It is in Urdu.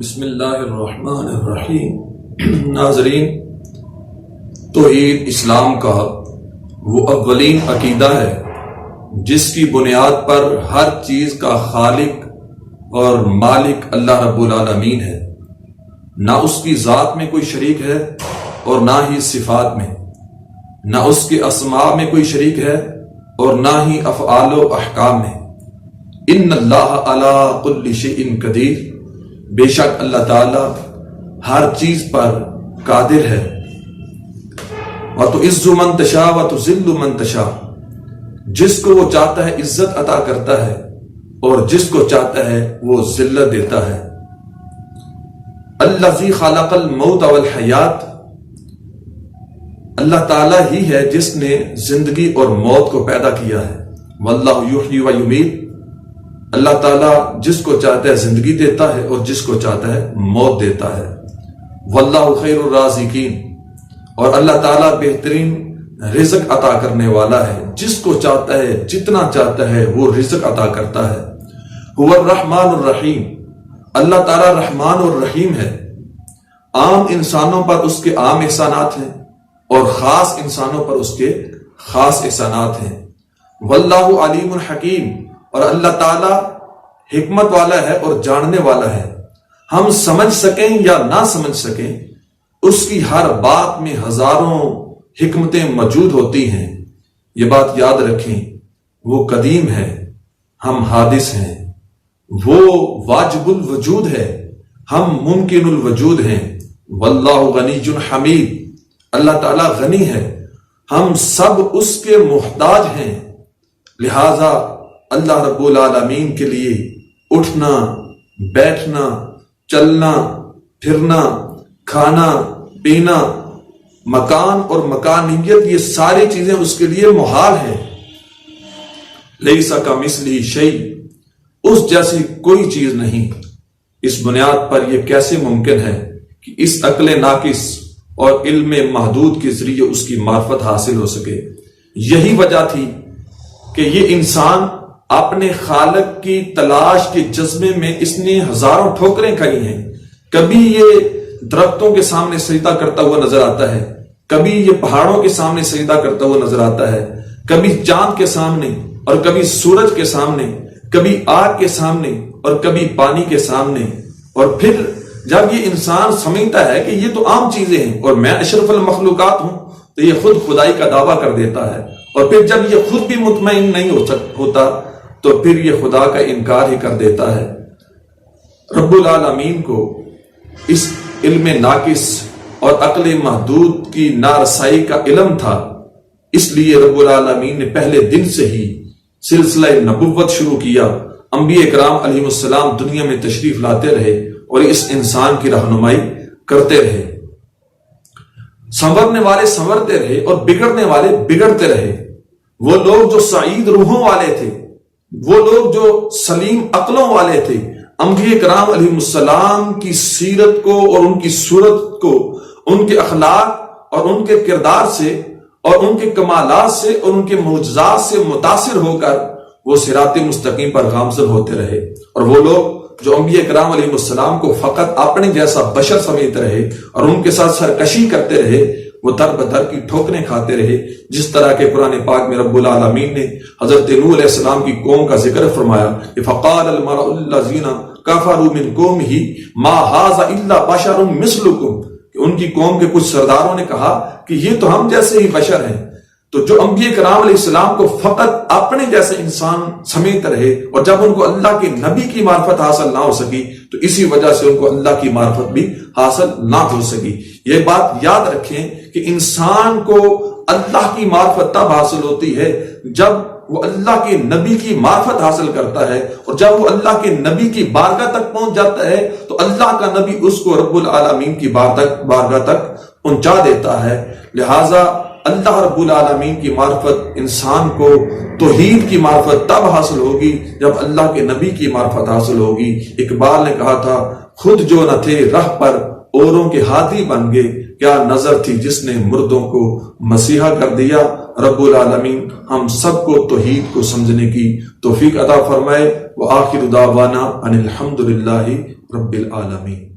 بسم اللہ الرحمن الرحیم۔ ناظرین، توحید اسلام کا وہ اولین عقیدہ ہے جس کی بنیاد پر ہر چیز کا خالق اور مالک اللہ رب العالمین ہے۔ نہ اس کی ذات میں کوئی شریک ہے اور نہ ہی صفات میں، نہ اس کے اسماء میں کوئی شریک ہے اور نہ ہی افعال و احکام میں۔ ان اللہ علی کل شیء قدیر، بے شک اللہ تعالی ہر چیز پر قادر ہے۔ وَتُعِزُّ مَن تَشَاءُ وَتُذِلُّ مَن تَشَاءُ، جس کو وہ چاہتا ہے عزت عطا کرتا ہے اور جس کو چاہتا ہے وہ ذلت دیتا ہے۔ الذی خلق الموت والحیات، اللہ تعالیٰ ہی ہے جس نے زندگی اور موت کو پیدا کیا ہے۔ واللہ یحیی و یمیت، اللہ تعالیٰ جس کو چاہتا ہے زندگی دیتا ہے اور جس کو چاہتا ہے موت دیتا ہے۔ واللہ خیر الرازقین، اور اللہ تعالیٰ بہترین رزق عطا کرنے والا ہے، جس کو چاہتا ہے جتنا چاہتا ہے وہ رزق عطا کرتا ہے۔ هو الرحمن الرحیم، اللہ تعالیٰ رحمان اور رحیم ہے۔ عام انسانوں پر اس کے عام احسانات ہیں اور خاص انسانوں پر اس کے خاص احسانات ہیں۔ واللہ علیم حکیم، اور اللہ تعالیٰ حکمت والا ہے اور جاننے والا ہے۔ ہم سمجھ سکیں یا نہ سمجھ سکیں، اس کی ہر بات میں ہزاروں حکمتیں موجود ہوتی ہیں۔ یہ بات یاد رکھیں، وہ قدیم ہے، ہم حادث ہیں۔ وہ واجب الوجود ہے، ہم ممکن الوجود ہیں۔ واللہ غنی حمید، اللہ تعالیٰ غنی ہے، ہم سب اس کے محتاج ہیں۔ لہذا اللہ رب العالمین کے لیے اٹھنا، بیٹھنا، چلنا، پھرنا، کھانا، پینا، مکان اور مکانیت، یہ ساری چیزیں اس کے لیے محال ہیں۔ لیس کمثلہ شیء، اس جیسی کوئی چیز نہیں۔ اس بنیاد پر یہ کیسے ممکن ہے کہ اس عقل ناقص اور علم محدود کے ذریعے اس کی معرفت حاصل ہو سکے؟ یہی وجہ تھی کہ یہ انسان اپنے خالق کی تلاش کے جذبے میں اس نے ہزاروں ٹھوکریں کھائی ہیں۔ کبھی یہ درختوں کے سامنے سجدہ کرتا ہوا نظر آتا ہے، کبھی یہ پہاڑوں کے سامنے سجدہ کرتا ہوا نظر آتا ہے، کبھی چاند کے سامنے اور کبھی سورج کے سامنے، کبھی آگ کے سامنے اور کبھی پانی کے سامنے۔ اور پھر جب یہ انسان سمجھتا ہے کہ یہ تو عام چیزیں ہیں اور میں اشرف المخلوقات ہوں، تو یہ خود خدائی کا دعویٰ کر دیتا ہے۔ اور پھر جب یہ خود بھی مطمئن نہیں ہوتا تو پھر یہ خدا کا انکار ہی کر دیتا ہے۔ رب العالمین کو اس علم ناقص اور عقل محدود کی نارسائی کا علم تھا، اس لیے رب العالمین نے پہلے دن سے ہی سلسلہ نبوت شروع کیا۔ انبیاء کرام علیہ السلام دنیا میں تشریف لاتے رہے اور اس انسان کی رہنمائی کرتے رہے۔ سنورنے والے سنورتے رہے اور بگڑنے والے بگڑتے رہے۔ وہ لوگ جو سعید روحوں والے تھے، وہ لوگ جو سلیم عقلوں والے تھے، انبیاء کرام علیہ السلام کی سیرت کو اور ان کی صورت کو، ان کے اخلاق اور ان کے کردار سے اور ان کے کمالات سے اور ان کے معجزات سے متاثر ہو کر وہ صراط مستقیم پر گامزن ہوتے رہے۔ اور وہ لوگ جو انبیاء کرام علیہ السلام کو فقط اپنے جیسا بشر سمجھتے رہے اور ان کے ساتھ سرکشی کرتے رہے، وہ در بدر کی ٹھوکریں کھاتے رہے۔ جس طرح کے قرآن پاک میں رب العالمین نے حضرت نوح علیہ السلام کی قوم کا ذکر فرمایا کہ فقال الملأ الذین کفروا من قومہ ما ھذا الا بشر مثلکم، کہ ان کی قوم کے کچھ سرداروں نے کہا کہ یہ تو ہم جیسے ہی بشر ہیں۔ تو جو انبیاء کرام علیہ السلام کو فقط اپنے جیسے انسان سمجھتے رہے اور جب ان کو اللہ کے نبی کی معرفت حاصل نہ ہو سکی تو اسی وجہ سے ان کو اللہ کی معرفت بھی حاصل نہ ہو سکی۔ یہ بات یاد رکھیں کہ انسان کو اللہ کی معرفت تب حاصل ہوتی ہے جب وہ اللہ کے نبی کی معرفت حاصل کرتا ہے، اور جب وہ اللہ کے نبی کی بارگاہ تک پہنچ جاتا ہے تو اللہ کا نبی اس کو رب العالمین کی بارگاہ تک پہنچا دیتا ہے۔ لہٰذا اللہ رب العالمین کی معرفت انسان کو توحید کی معرفت تب حاصل ہوگی جب اللہ کے نبی کی معرفت حاصل ہوگی۔ اقبال نے کہا تھا، خود جو نہ تھے راہ پر اوروں کے ہاتھی بن گئے، کیا نظر تھی جس نے مردوں کو مسیحا کر دیا۔ رب العالمین ہم سب کو توحید کو سمجھنے کی توفیق عطا فرمائے۔ وآخر دعوانا ان الحمد للہ رب العالمین۔